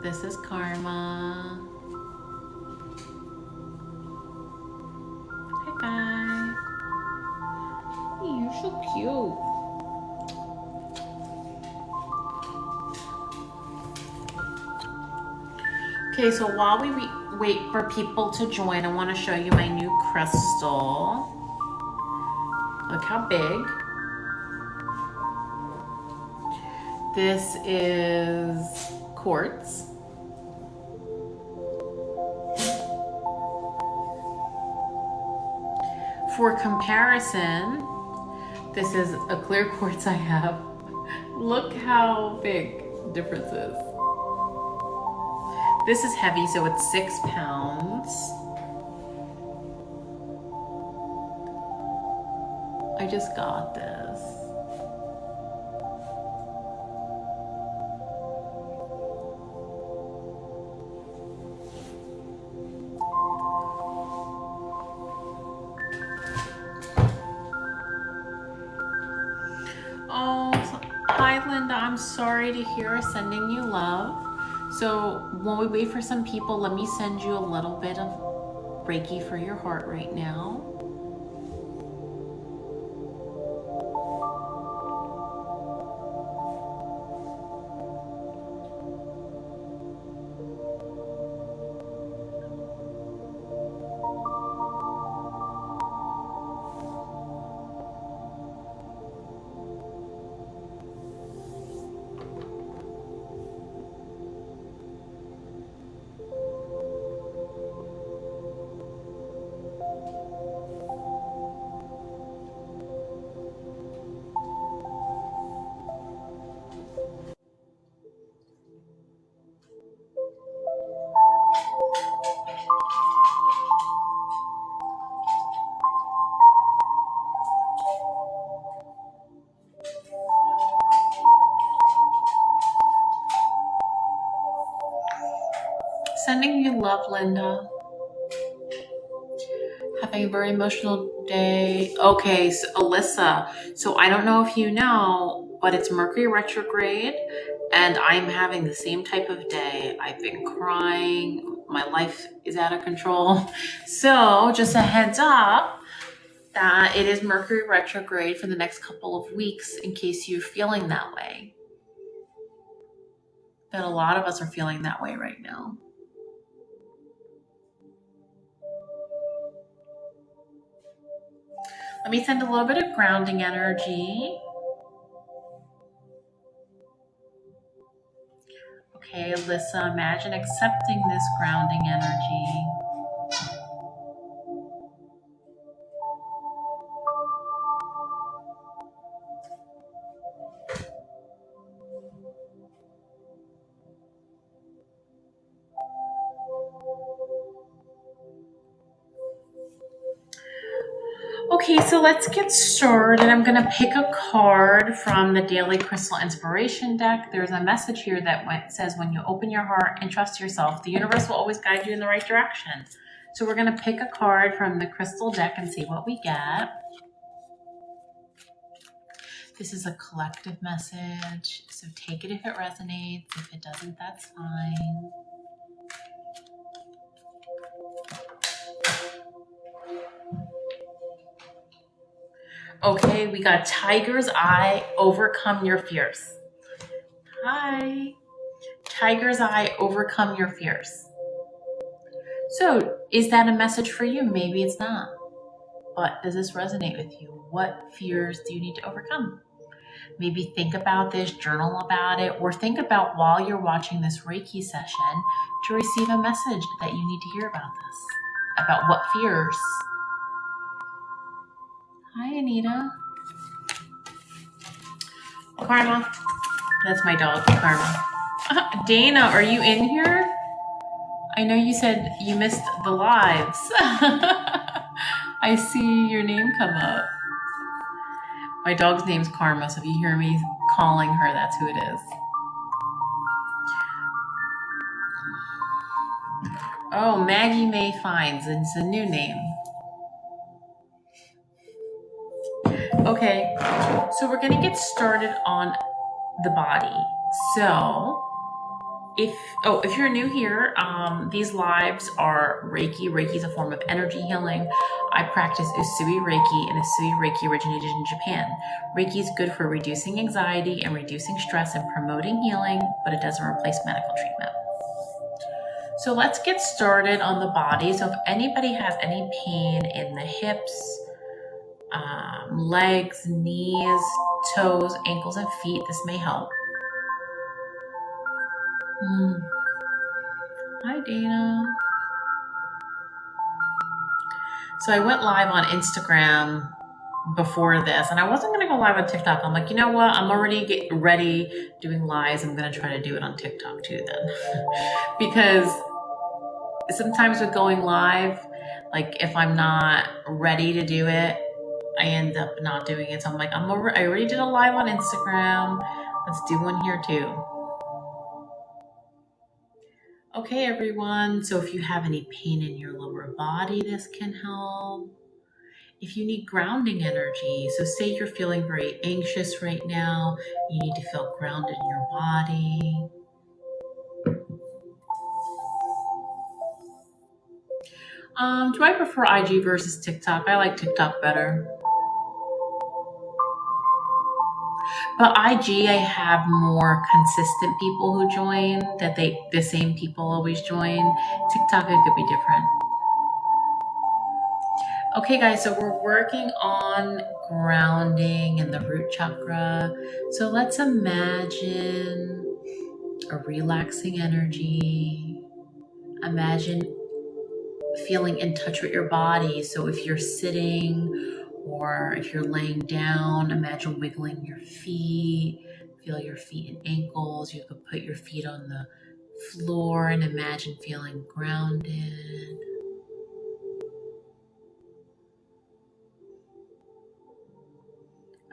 This is Karma. Hi, guys. Hey, you're so cute. Okay, so while we wait for people to join, I want to show you my new crystal. Look how big. This is quartz. For comparison, this is a clear quartz I have. Look how big the difference is. This is heavy, so it's 6 pounds. I just got this. Oh, hi Linda, I'm sorry to hear, sending you love. So while we wait for some people, let me send you a little bit of Reiki for your heart right now. Sending you love, Linda. Having a very emotional day. Okay, so Alyssa. So I don't know if you know, but it's Mercury retrograde, and I'm having the same type of day. I've been crying. My life is out of control. So just a heads up that it is Mercury retrograde for the next couple of weeks in case you're feeling that way. But a lot of us are feeling that way right now. Let me send a little bit of grounding energy. Okay, Alyssa, imagine accepting this grounding energy. Okay, so let's get started. I'm going to pick a card from the Daily Crystal Inspiration deck. There's a message here that says, when you open your heart and trust yourself, the universe will always guide you in the right direction. So we're going to pick a card from the crystal deck and see what we get. This is a collective message, so take it if it resonates. If it doesn't, that's fine. Okay, we got Tiger's Eye, overcome your fears. Hi. Tiger's Eye, overcome your fears. So, is that a message for you? Maybe it's not. But does this resonate with you? What fears do you need to overcome? Maybe think about this, journal about it, or think about while you're watching this Reiki session to receive a message that you need to hear about this. About what fears. Hi, Anita. Karma. That's my dog, Karma. Dana, are you in here? I know you said you missed the lives. I see your name come up. My dog's name's Karma, so if you hear me calling her, that's who it is. Oh, Maggie May Fines. It's a new name. Okay, so we're going to get started on the body. So If you're new here, these lives are Reiki. Reiki is a form of energy healing. I practice Usui Reiki, and Usui Reiki originated in Japan. Reiki is good for reducing anxiety and reducing stress and promoting healing, but it doesn't replace medical treatment. So let's get started on the body. So if anybody has any pain in the hips, legs, knees, toes, ankles, and feet, this may help. Hi, Dana. So I went live on Instagram before this, and I wasn't going to go live on TikTok. I'm like, you know what? I'm already getting ready doing lives. I'm going to try to do it on TikTok too then. Because sometimes with going live, like if I'm not ready to do it, I end up not doing it. So I'm like, I already did a live on Instagram. Let's do one here too. Okay, everyone. So if you have any pain in your lower body, this can help. If you need grounding energy, so say you're feeling very anxious right now, you need to feel grounded in your body. Do I prefer IG versus TikTok? I like TikTok better. But IG, I have more consistent people who join, that the same people always join. TikTok, it could be different. Okay, guys, so we're working on grounding and the root chakra. So let's imagine a relaxing energy. Imagine feeling in touch with your body. So if you're sitting or if you're laying down, imagine wiggling your feet. Feel your feet and ankles. You could put your feet on the floor and imagine feeling grounded.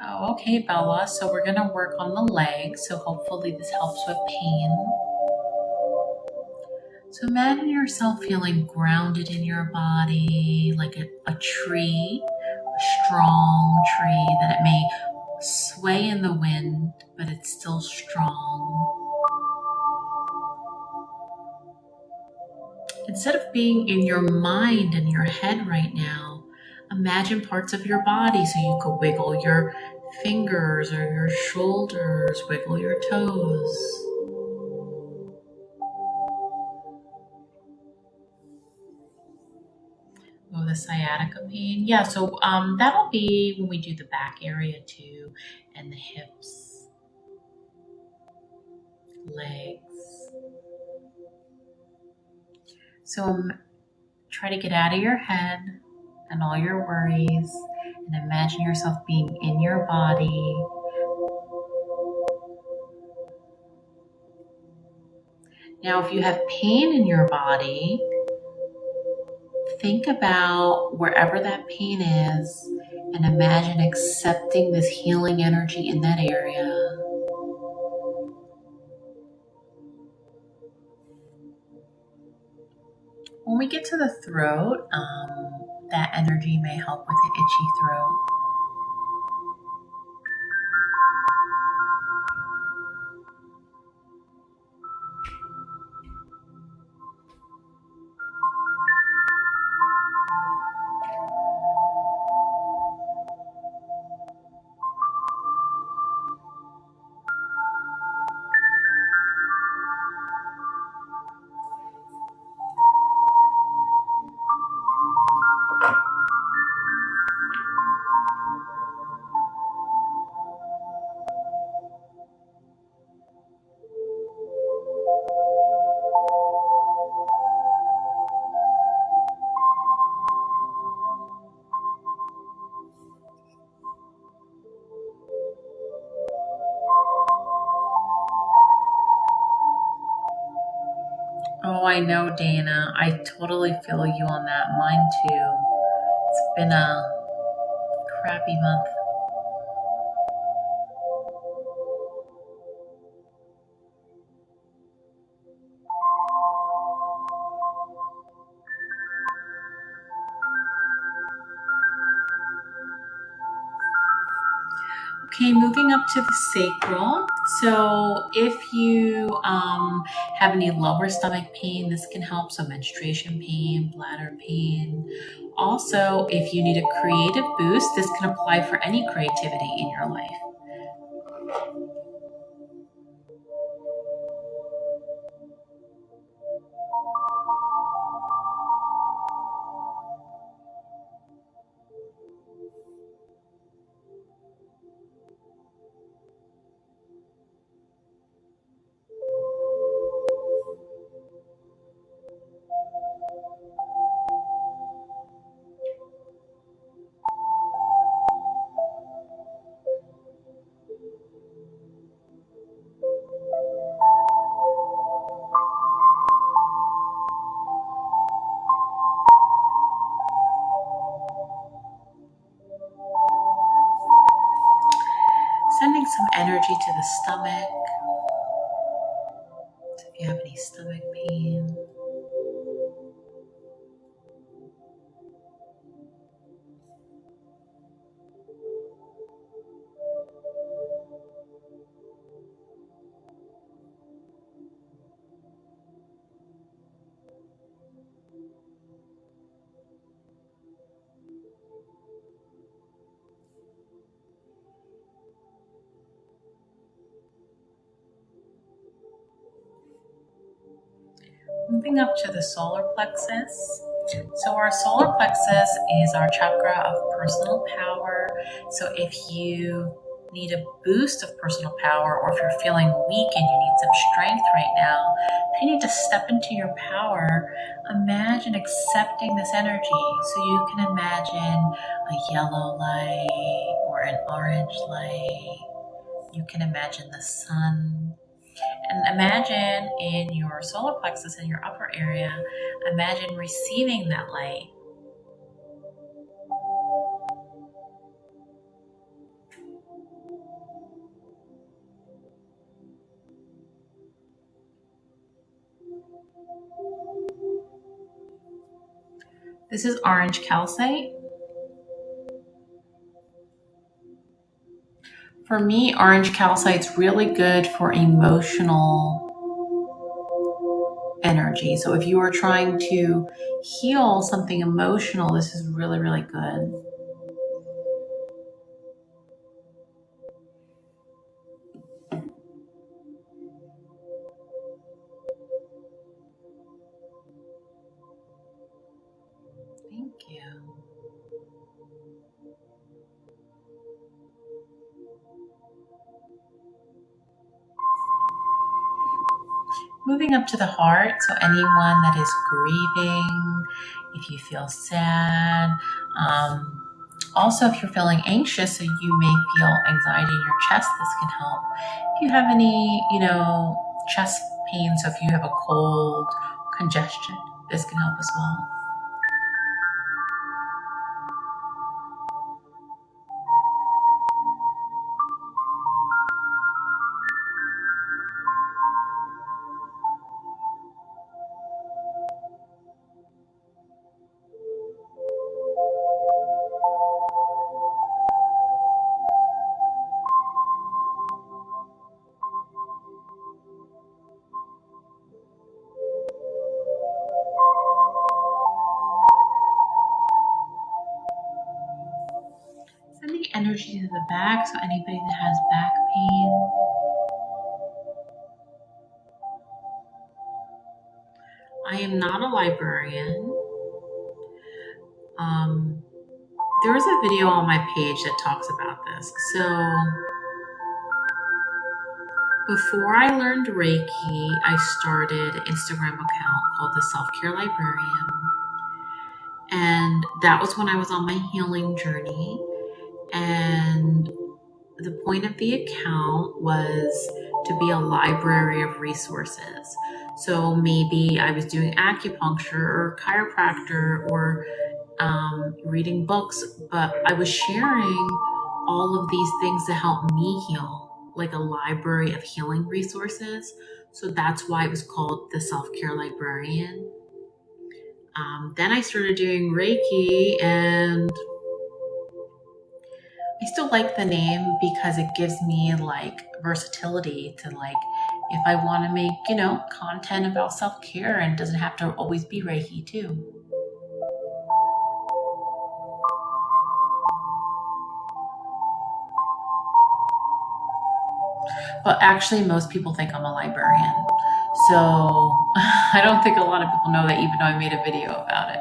Oh, okay, Bella. So we're going to work on the legs. So hopefully this helps with pain. So imagine yourself feeling grounded in your body, like a tree, a strong tree that it may sway in the wind, but it's still strong. Instead of being in your mind and your head right now, imagine parts of your body. So you could wiggle your fingers or your shoulders, wiggle your toes. Oh, the sciatica pain. Yeah, so that'll be when we do the back area too, and the hips, legs. So try to get out of your head and all your worries and imagine yourself being in your body. Now, if you have pain in your body, think about wherever that pain is and imagine accepting this healing energy in that area. When we get to the throat, that energy may help with the itchy throat. Oh, I know, Dana. I totally feel you on that. Mine too. It's been a crappy month. Okay, moving up to the sacral. So if you have any lower stomach pain, this can help. So menstruation pain, bladder pain. Also, if you need a creative boost, this can apply for any creativity in your life. Sending some energy to the stomach. So if you have any stomach pain. Moving up to the solar plexus. So our solar plexus is our chakra of personal power. So if you need a boost of personal power, or if you're feeling weak and you need some strength right now, if you need to step into your power, imagine accepting this energy. So you can imagine a yellow light or an orange light. You can imagine the sun. And imagine in your solar plexus, in your upper area, imagine receiving that light. This is orange calcite. For me, orange calcite's really good for emotional energy. So if you are trying to heal something emotional, this is really, really good. Thank you. Moving up to the heart, so anyone that is grieving, if you feel sad, also if you're feeling anxious, so you may feel anxiety in your chest, this can help. If you have any, chest pain, so if you have a cold, congestion, this can help as well. Sending energy to the back, so anybody that has back pain. I am not a librarian. There is a video on my page that talks about this. So before I learned Reiki, I started an Instagram account called The Self-Care Librarian. And that was when I was on my healing journey. And the point of the account was to be a library of resources. So maybe I was doing acupuncture or chiropractor or reading books, but I was sharing all of these things to help me heal, like a library of healing resources. So that's why it was called the Self-Care Librarian. Then I started doing Reiki, and I still like the name because it gives me like versatility to like, if I want to make, content about self-care, and it doesn't have to always be Reiki too. But actually, most people think I'm a librarian. So I don't think a lot of people know that, even though I made a video about it.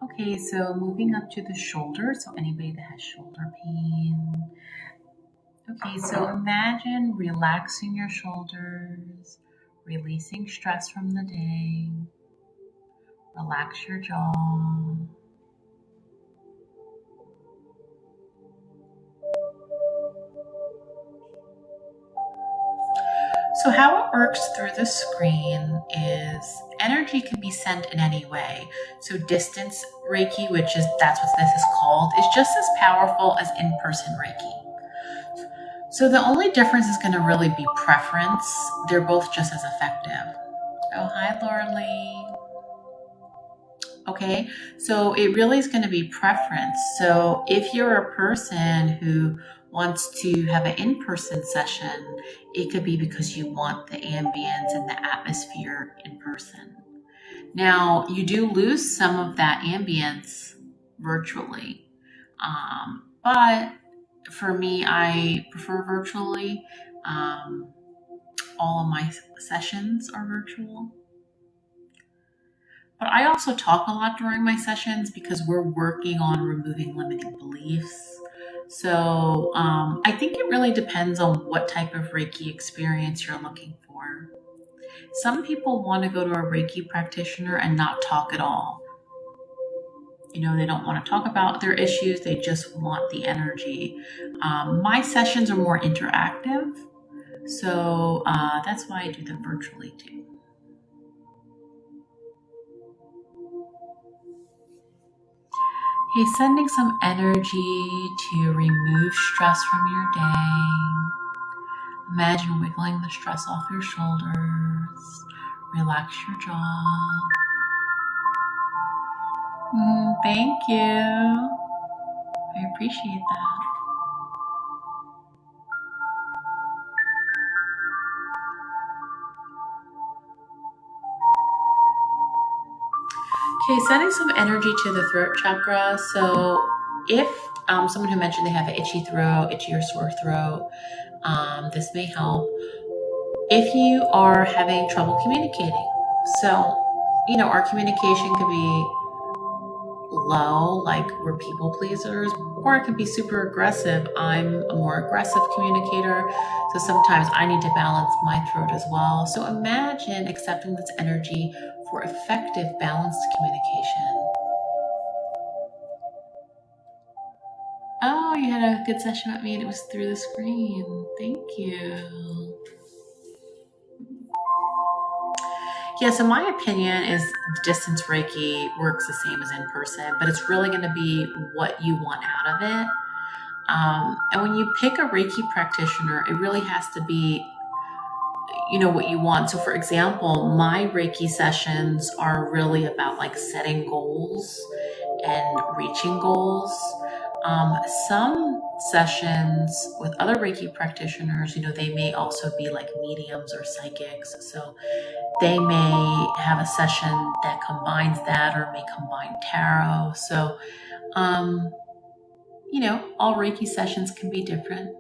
Okay, so moving up to the shoulders. So anybody that has shoulder pain. Okay, so imagine relaxing your shoulders, releasing stress from the day. Relax your jaw. So how it works through the screen is energy can be sent in any way. So distance Reiki, that's what this is called, is just as powerful as in-person Reiki. So the only difference is going to really be preference. They're both just as effective. Oh, hi, Laura Lee. Okay, so it really is going to be preference. So if you're a person who wants to have an in-person session, it could be because you want the ambience and the atmosphere in person. Now, you do lose some of that ambience virtually, but for me, I prefer virtually. All of my sessions are virtual. But I also talk a lot during my sessions because we're working on removing limiting beliefs. So I think it really depends on what type of Reiki experience you're looking for. Some people want to go to a Reiki practitioner and not talk at all. They don't want to talk about their issues. They just want the energy. My sessions are more interactive. So that's why I do them virtually too. Okay, sending some energy to remove stress from your day. Imagine wiggling the stress off your shoulders. Relax your jaw. Thank you. I appreciate that. Okay, sending some energy to the throat chakra. So if someone who mentioned they have an itchy throat, itchy or sore throat, this may help. If you are having trouble communicating, so our communication could be low, like we're people pleasers, or it can be super aggressive. I'm a more aggressive communicator, so sometimes I need to balance my throat as well. So imagine accepting this energy for effective, balanced communication. Oh, you had a good session with me and it was through the screen. Thank you. Yeah, so my opinion is distance Reiki works the same as in person, but it's really going to be what you want out of it. And when you pick a Reiki practitioner, it really has to be, what you want. So for example, my Reiki sessions are really about like setting goals and reaching goals. Some sessions with other Reiki practitioners, they may also be like mediums or psychics. So they may have a session that combines that or may combine tarot. So, all Reiki sessions can be different.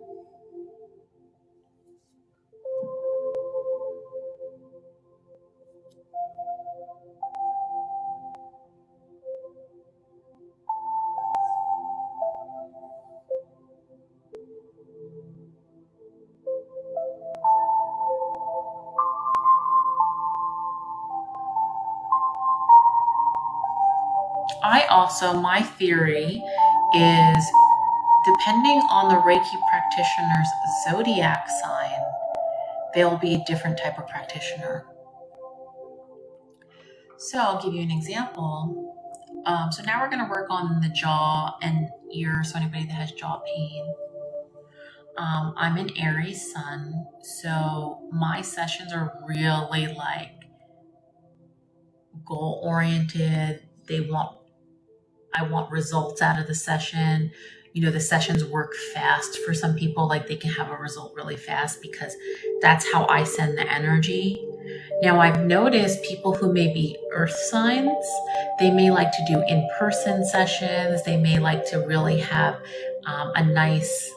My theory is depending on the Reiki practitioner's zodiac sign, they'll be a different type of practitioner. So I'll give you an example. So now we're going to work on the jaw and ear. So anybody that has jaw pain. I'm an Aries sun, so my sessions are really like goal oriented. I want results out of the session. The sessions work fast for some people, like they can have a result really fast because that's how I send the energy. Now, I've noticed people who may be earth signs, they may like to do in-person sessions. They may like to really have a nice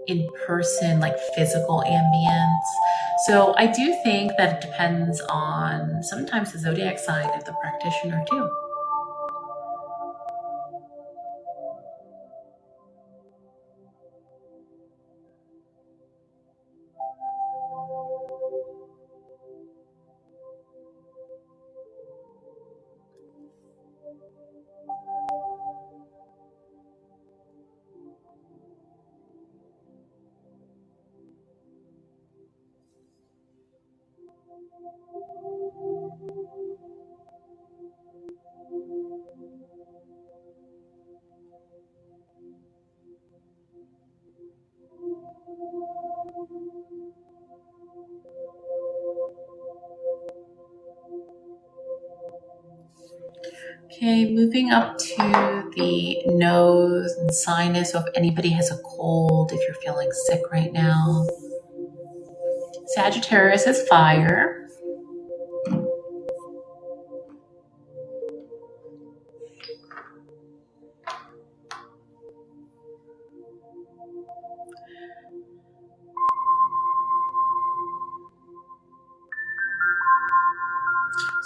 in-person, like physical ambience. So I do think that it depends on sometimes the zodiac sign of the practitioner too. Okay, moving up to the nose and sinus. So if anybody has a cold, if you're feeling sick right now. Sagittarius is fire.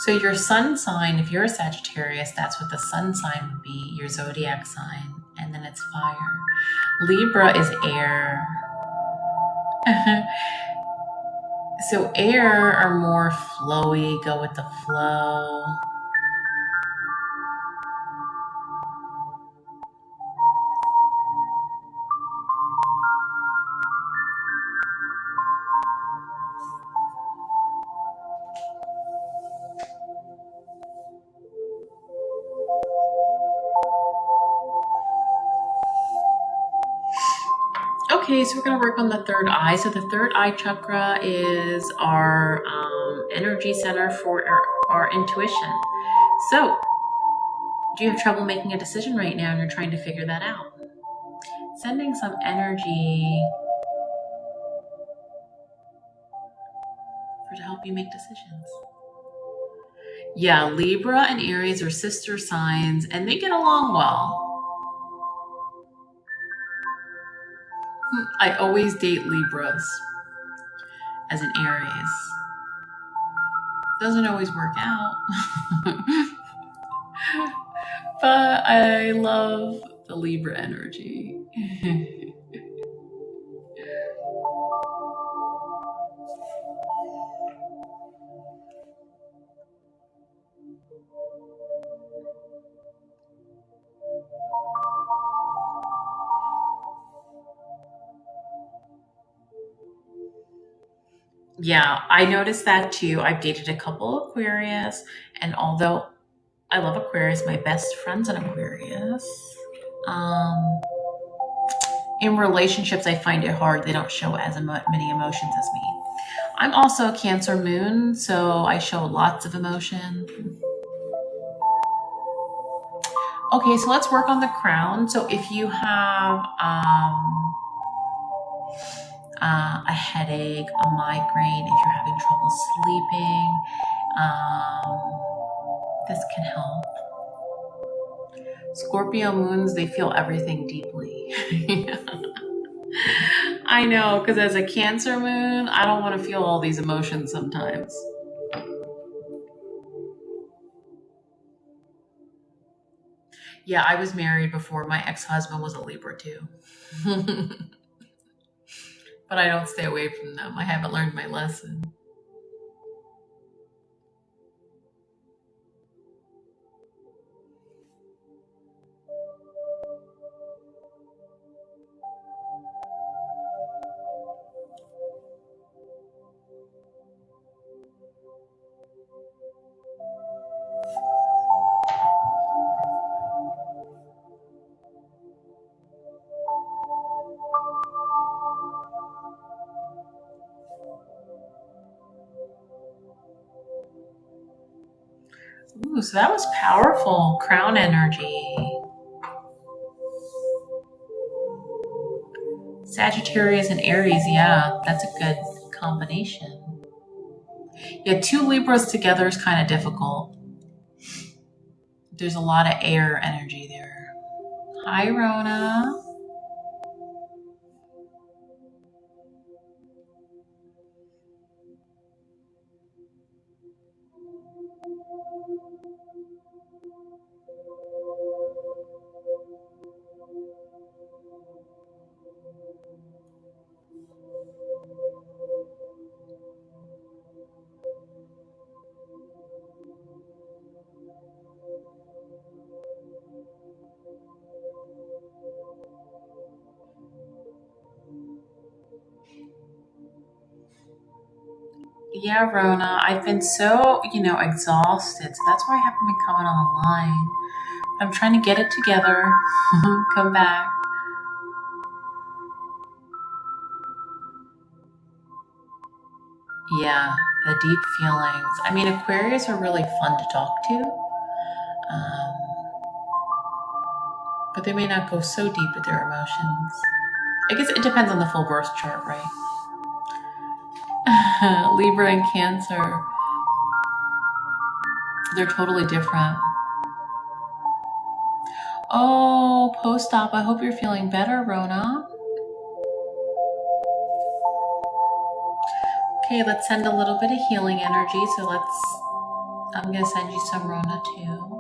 So your sun sign, if you're a Sagittarius, that's what the sun sign would be, your zodiac sign, and then it's fire. Libra is air. So air are more flowy, go with the flow. Okay, so we're going to work on the third eye. So the third eye chakra is our energy center for our intuition. So do you have trouble making a decision right now and you're trying to figure that out? Sending some energy to help you make decisions. Yeah, Libra and Aries are sister signs and they get along well. I always date Libras as an Aries. Doesn't always work out. But I love the Libra energy. Yeah, I noticed that too. I've dated a couple Aquarius, and although I love Aquarius, my best friend's an Aquarius. In relationships, I find it hard. They don't show as many emotions as me. I'm also a Cancer moon, so I show lots of emotion. Okay, so let's work on the crown. So if you have a headache, a migraine, if you're having trouble sleeping, this can help. Scorpio moons, they feel everything deeply. I know, because as a Cancer moon, I don't want to feel all these emotions sometimes. Yeah, I was married before. My ex-husband was a Libra too. But I don't stay away from them. I haven't learned my lesson. Ooh, so that was powerful. Crown energy. Sagittarius and Aries, yeah, that's a good combination. Yeah, 2 Libras together is kind of difficult. There's a lot of air energy there. Hi, Rona. Yeah, Rona, I've been so, exhausted. So that's why I haven't been coming online. I'm trying to get it together, come back. Yeah, the deep feelings. I mean, Aquarius are really fun to talk to, but they may not go so deep with their emotions. I guess it depends on the full birth chart, right? Libra and Cancer, they're totally different. Oh, post-op, I hope you're feeling better, Rona. Okay, let's send a little bit of healing energy. So I'm going to send you some Rona too.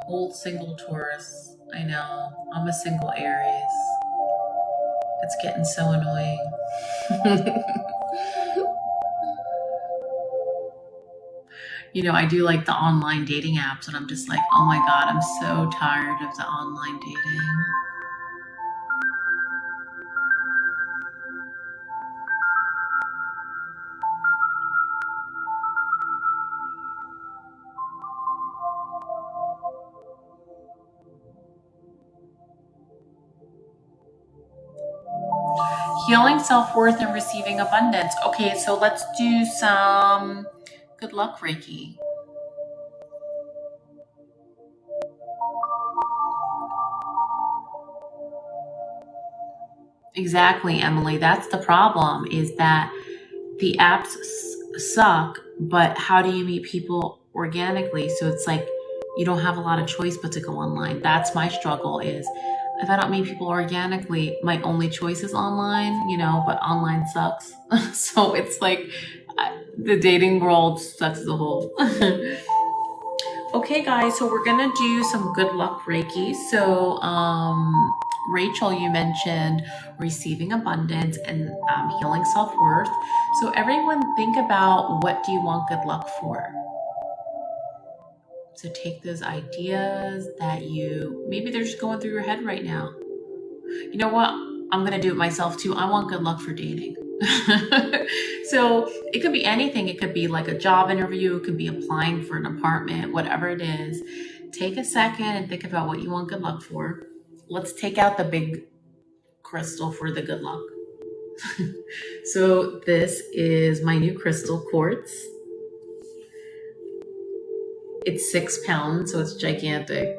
Old single Taurus. I know. I'm a single Aries. It's getting so annoying. I do like the online dating apps, and I'm just like, oh my God, I'm so tired of the online dating. Healing self-worth and receiving abundance. Okay, so let's do some good luck Reiki. Exactly, Emily. That's the problem, is that the apps suck, but how do you meet people organically? So it's like you don't have a lot of choice but to go online. That's my struggle, is if I don't meet people organically, my only choice is online, but online sucks. So it's like the dating world sucks as a whole. Okay, guys, so we're gonna do some good luck Reiki. So, Rachel, you mentioned receiving abundance and healing self-worth. So everyone think about, what do you want good luck for? So take those ideas that maybe they're just going through your head right now. You know what? I'm going to do it myself too. I want good luck for dating. So it could be anything. It could be like a job interview. It could be applying for an apartment, whatever it is. Take a second and think about what you want good luck for. Let's take out the big crystal for the good luck. So this is my new crystal quartz. It's 6 pounds, so it's gigantic.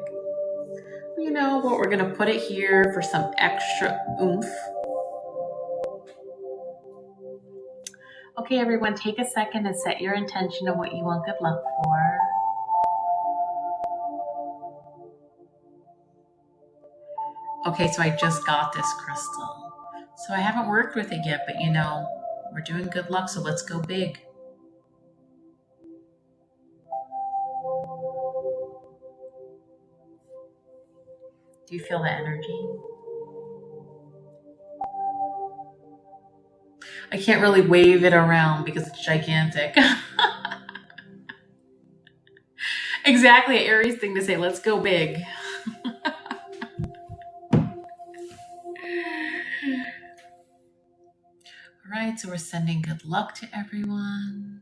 You know what? We're going to put it here for some extra oomph. Okay, everyone, take a second and set your intention of what you want good luck for. Okay, so I just got this crystal. So I haven't worked with it yet, but we're doing good luck, so let's go big. Do you feel the energy? I can't really wave it around because it's gigantic. Exactly, an Aries thing to say, let's go big. All right, so we're sending good luck to everyone.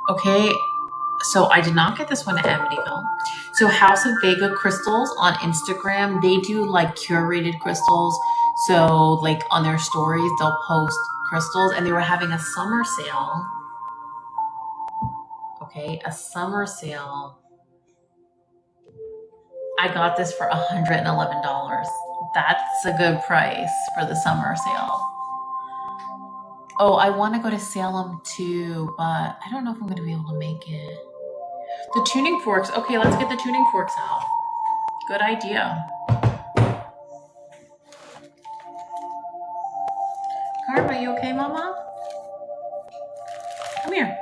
Okay, so I did not get this one at Amityville. So House of Vega Crystals on Instagram, they do like curated crystals. So like on their stories, they'll post crystals, and they were having a summer sale. Okay, a summer sale. I got this for $111. That's a good price for the summer sale. Oh, I want to go to Salem too, but I don't know if I'm going to be able to make it. The tuning forks. Okay, let's get the tuning forks out. Good idea. Karma, you okay, Mama? Come here.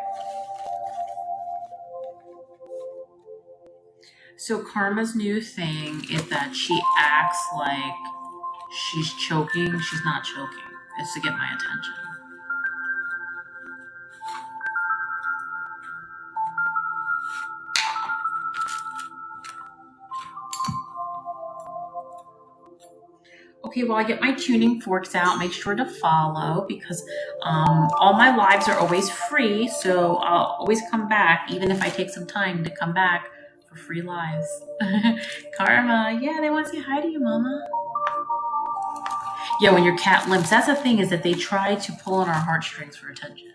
So Karma's new thing is that she acts like she's choking. She's not choking. It's to get my attention. Okay, well, I get my tuning forks out. Make sure to follow because all my lives are always free. So I'll always come back, even if I take some time to come back for free lives. Karma, yeah, they want to say hi to you, Mama. Yeah, when your cat limps, that's the thing, is that they try to pull on our heartstrings for attention.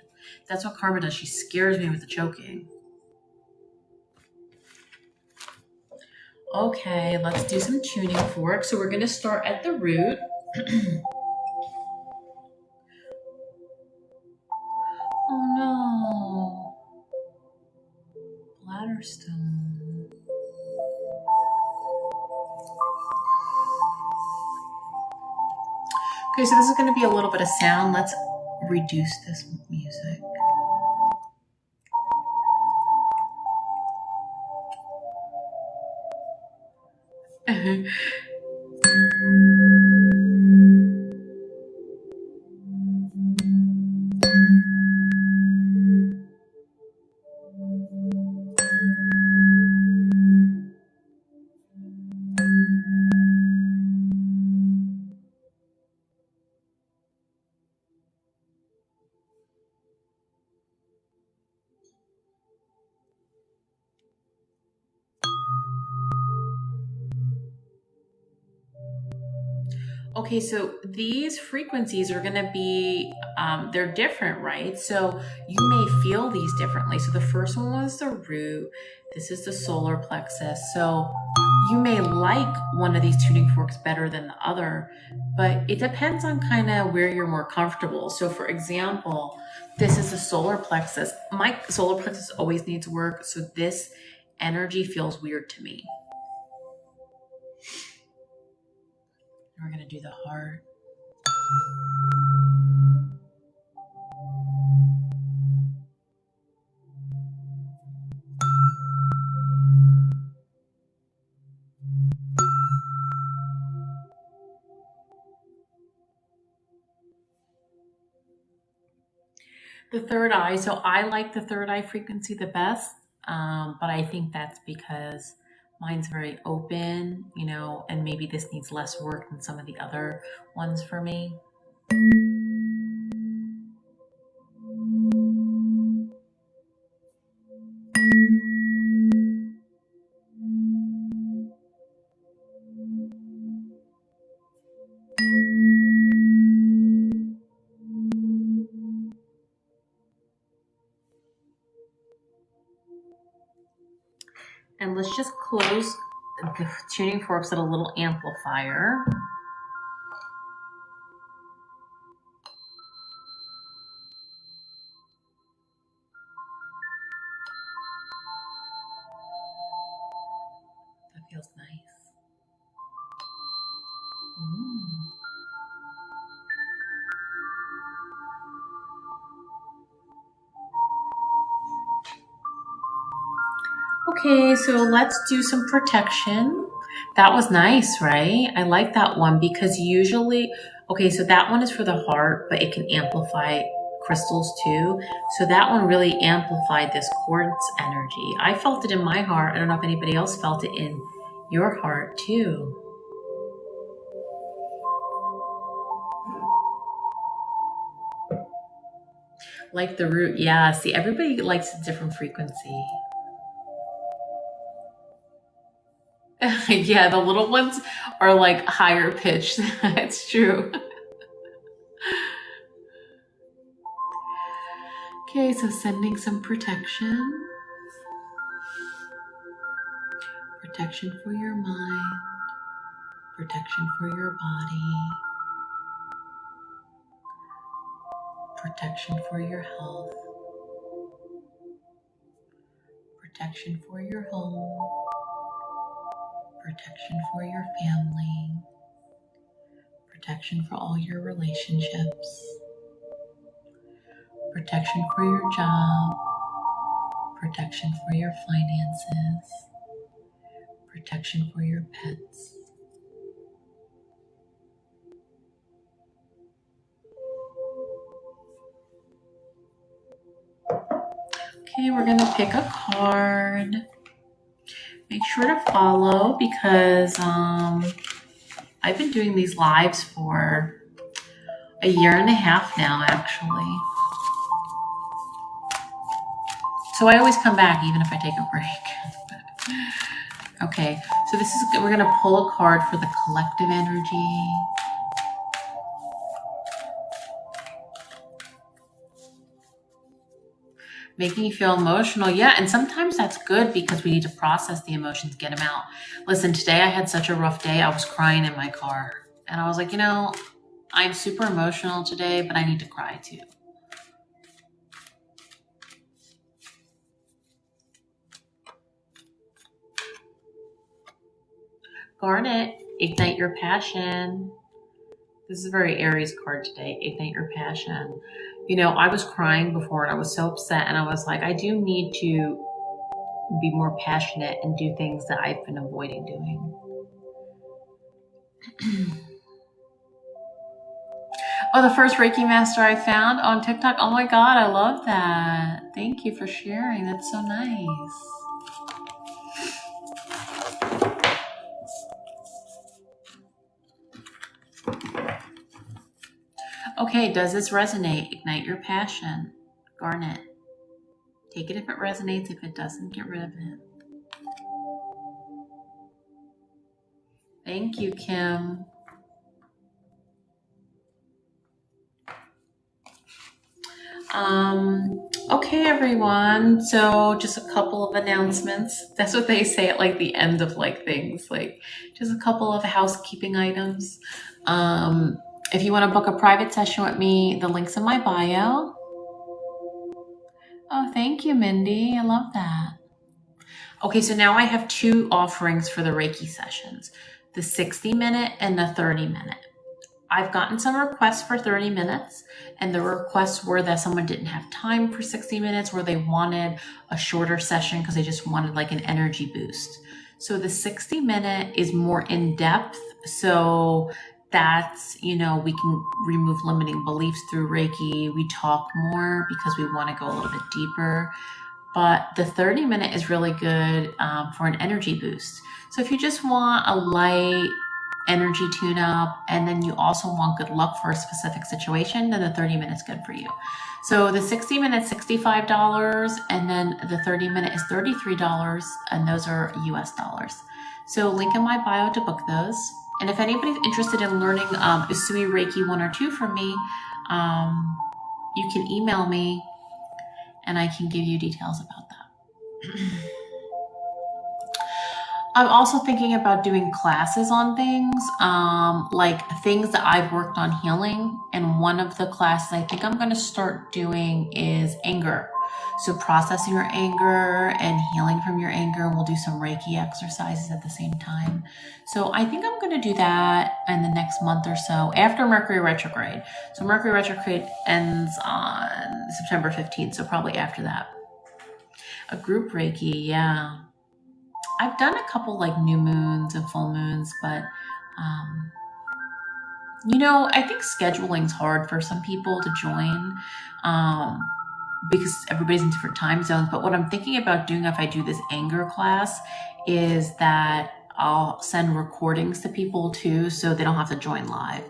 That's what Karma does. She scares me with the choking. Okay, let's do some tuning forks. So we're going to start at the root. Oh no. Bladder stone. Okay, so this is going to be a little bit of sound. Let's reduce this music. Okay, so these frequencies are going to be, they're different, right? So you may feel these differently. So the first one was the root. This is the solar plexus. So you may like one of these tuning forks better than the other, but it depends on kind of where you're more comfortable. So for example, this is the solar plexus. My solar plexus always needs work. So this energy feels weird to me. We're going to do the heart. The third eye. So I like the third eye frequency the best, but I think that's because mine's very open, and maybe this needs less work than some of the other ones for me. And let's just close the tuning forks at a little amplifier. That feels nice. Okay, so let's do some protection. That was nice, right? I like that one because usually, okay, so that one is for the heart, but it can amplify crystals too. So that one really amplified this quartz energy. I felt it in my heart. I don't know if anybody else felt it in your heart too. Like the root. Yeah. See, everybody likes a different frequency. Yeah, the little ones are like higher pitched. It's true. Okay, so sending some protection. Protection for your mind. Protection for your body. Protection for your health. Protection for your home. Protection for your family. Protection for all your relationships. Protection for your job. Protection for your finances. Protection for your pets. Okay, we're going to pick a card. Make sure to follow because I've been doing these lives for a year and a half now, actually. So I always come back even if I take a break. Okay, so we're going to pull a card for the collective energy. Making you feel emotional. Yeah, and sometimes that's good because we need to process the emotions, get them out. Listen, today I had such a rough day. I was crying in my car. And I was like, I'm super emotional today, but I need to cry too. Garnet, ignite your passion. This is a very Aries card today. Ignite your passion. I was crying before and I was so upset and I was like, I do need to be more passionate and do things that I've been avoiding doing. Oh, the first Reiki master I found on TikTok. Oh my God, I love that. Thank you for sharing. That's so nice. Okay, does this resonate? Ignite your passion. Garnet. Take it if it resonates. If it doesn't, get rid of it. Thank you, Kim. Okay, everyone. So just a couple of announcements. That's what they say at like the end of like things, like just a couple of housekeeping items. If you want to book a private session with me, the link's in my bio. Oh, thank you, Mindy. I love that. Okay, so now I have 2 offerings for the Reiki sessions, the 60-minute and the 30-minute. I've gotten some requests for 30 minutes, and the requests were that someone didn't have time for 60 minutes, or they wanted a shorter session because they just wanted like an energy boost. So the 60-minute is more in depth. So that's, we can remove limiting beliefs through Reiki. We talk more because we want to go a little bit deeper. But the 30-minute is really good for an energy boost. So if you just want a light energy tune-up and then you also want good luck for a specific situation, then the 30-minute is good for you. So the 60-minute is $65 and then the 30-minute is $33, and those are US dollars. So link in my bio to book those. And if anybody's interested in learning Usui Reiki 1 or 2 from me, you can email me and I can give you details about that. I'm also thinking about doing classes on things, like things that I've worked on healing. And one of the classes I think I'm going to start doing is anger. So processing your anger and healing from your anger. We'll do some Reiki exercises at the same time. So I think I'm going to do that in the next month or so after Mercury retrograde. So Mercury retrograde ends on September 15th. So probably after that. A group Reiki, yeah. I've done a couple like new moons and full moons, but I think scheduling's hard for some people to join because everybody's in different time zones. But what I'm thinking about doing if I do this anger class is that I'll send recordings to people too, so they don't have to join live.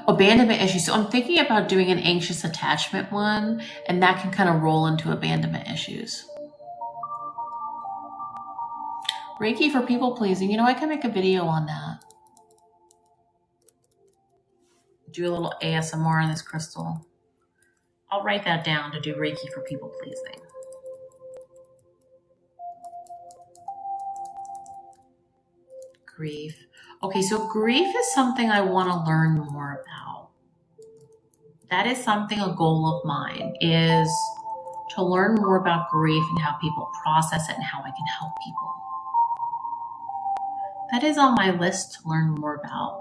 Abandonment issues. So I'm thinking about doing an anxious attachment one, and that can kind of roll into abandonment issues. Reiki for people pleasing. You know, I can make a video on that. Do a little ASMR on this crystal. I'll write that down to do Reiki for people pleasing. Grief. Okay, so grief is something I want to learn more about. That is something, a goal of mine, is to learn more about grief and how people process it and how I can help people. That is on my list to learn more about.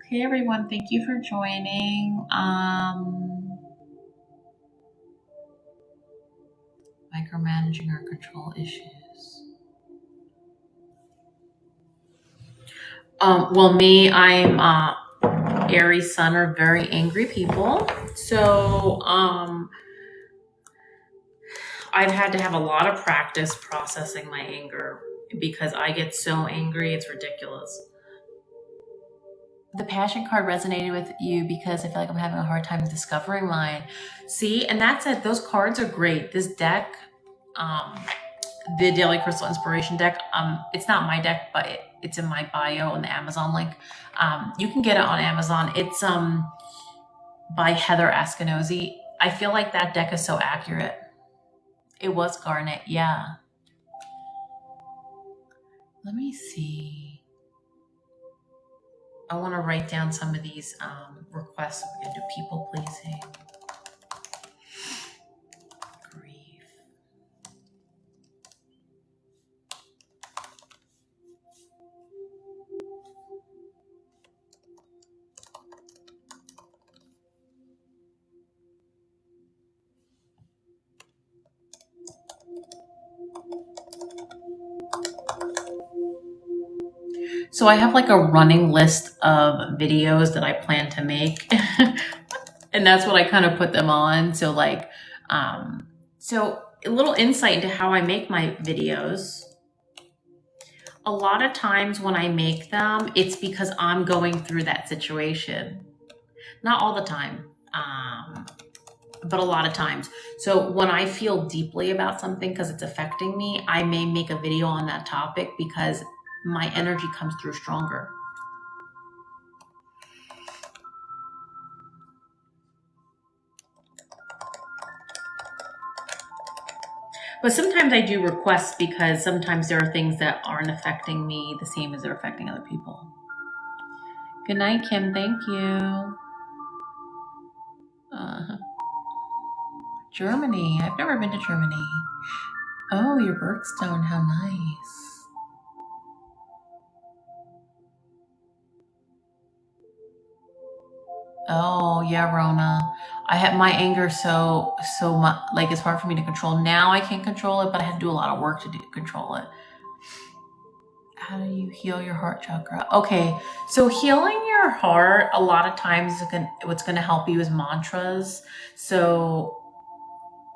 Okay, everyone, thank you for joining. Micromanaging or control issues. Well, me, I'm Aries Sun are very angry people. So I've had to have a lot of practice processing my anger because I get so angry, it's ridiculous. The passion card resonated with you because I feel like I'm having a hard time discovering mine. See, and that's it. Those cards are great. This deck, the Daily Crystal Inspiration deck, it's not my deck, but it's in my bio on the Amazon link. You can get it on Amazon. It's by Heather Askinozy. I feel like that deck is so accurate. It was Garnet, yeah. Let me see. I want to write down some of these requests. We're going to do people pleasing. Grief. So I have like a running list of videos that I plan to make. And that's what I kind of put them on. So like, so a little insight into how I make my videos. A lot of times when I make them, it's because I'm going through that situation. Not all the time, but a lot of times. So when I feel deeply about something because it's affecting me, I may make a video on that topic because my energy comes through stronger. But sometimes I do requests because sometimes there are things that aren't affecting me the same as they're affecting other people. Good night, Kim. Thank you. Germany. I've never been to Germany. Oh, your birthstone. How nice. Oh yeah, Rona. I had my anger so much, like it's hard for me to control. Now I can control it, but I had to do a lot of work to control it. How do you heal your heart chakra? Okay, so healing your heart, a lot of times what's going to help you is mantras. So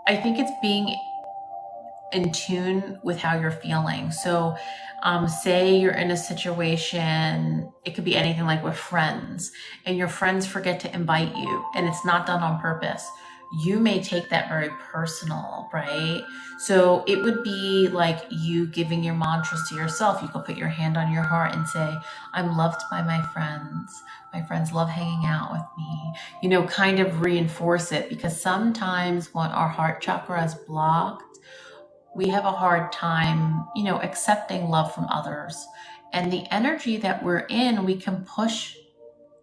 I think it's being in tune with how you're feeling. So say you're in a situation, it could be anything like with friends, and your friends forget to invite you and it's not done on purpose. You may take that very personal, right? So it would be like you giving your mantras to yourself. You could put your hand on your heart and say, I'm loved by my friends. My friends love hanging out with me. You know, kind of reinforce it, because sometimes when our heart chakra is blocked, we have a hard time, you know, accepting love from others. And the energy that we're in, we can push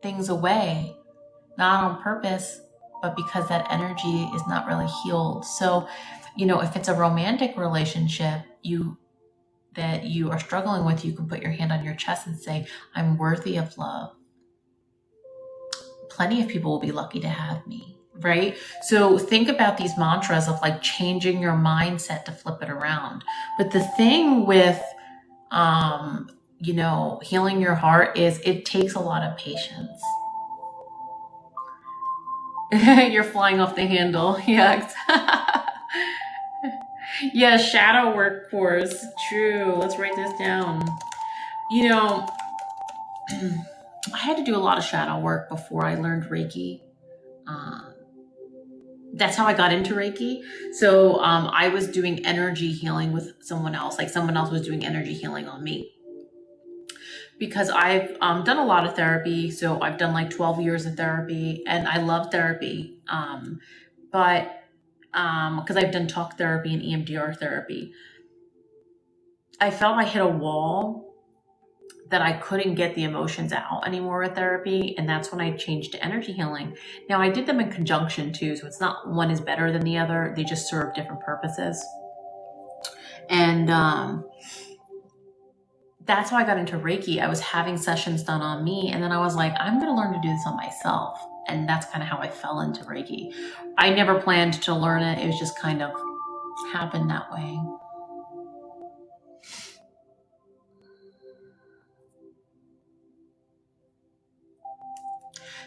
things away, not on purpose, but because that energy is not really healed. So, you know, if it's a romantic relationship that you are struggling with, you can put your hand on your chest and say, I'm worthy of love. Plenty of people will be lucky to have me, right? So think about these mantras of like changing your mindset to flip it around. But the thing with, you know, healing your heart is it takes a lot of patience. You're flying off the handle. Yeah. Yeah, shadow work course. True. Let's write this down. You know, I had to do a lot of shadow work before I learned Reiki. That's how I got into Reiki. So I was doing energy healing with someone else. Like someone else was doing energy healing on me. Because I've done a lot of therapy. So I've done like 12 years of therapy and I love therapy. But because I've done talk therapy and EMDR therapy, I felt I hit a wall that I couldn't get the emotions out anymore with therapy. And that's when I changed to energy healing. Now I did them in conjunction too. So it's not one is better than the other. They just serve different purposes. And that's how I got into Reiki. I was having sessions done on me. And then I was like, I'm going to learn to do this on myself. And that's kind of how I fell into Reiki. I never planned to learn it. It was just kind of happened that way.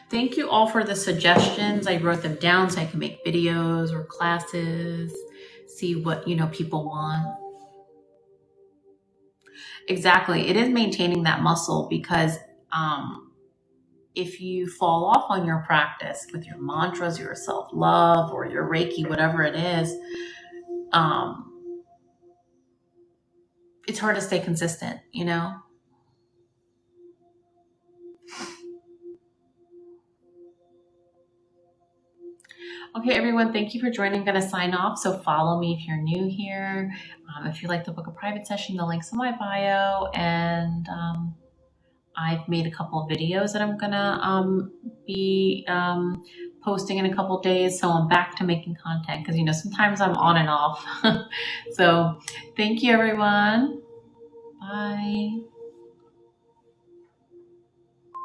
Thank you all for the suggestions. I wrote them down so I can make videos or classes, see what, people want. Exactly. It is maintaining that muscle because if you fall off on your practice with your mantras, your self-love, or your Reiki, whatever it is, it's hard to stay consistent, Okay, everyone, thank you for joining. I'm going to sign off. So follow me if you're new here. If you'd like to book a private session, the link's in my bio. And I've made a couple of videos that I'm going to be posting in a couple of days. So I'm back to making content because, sometimes I'm on and off. So thank you, everyone. Bye.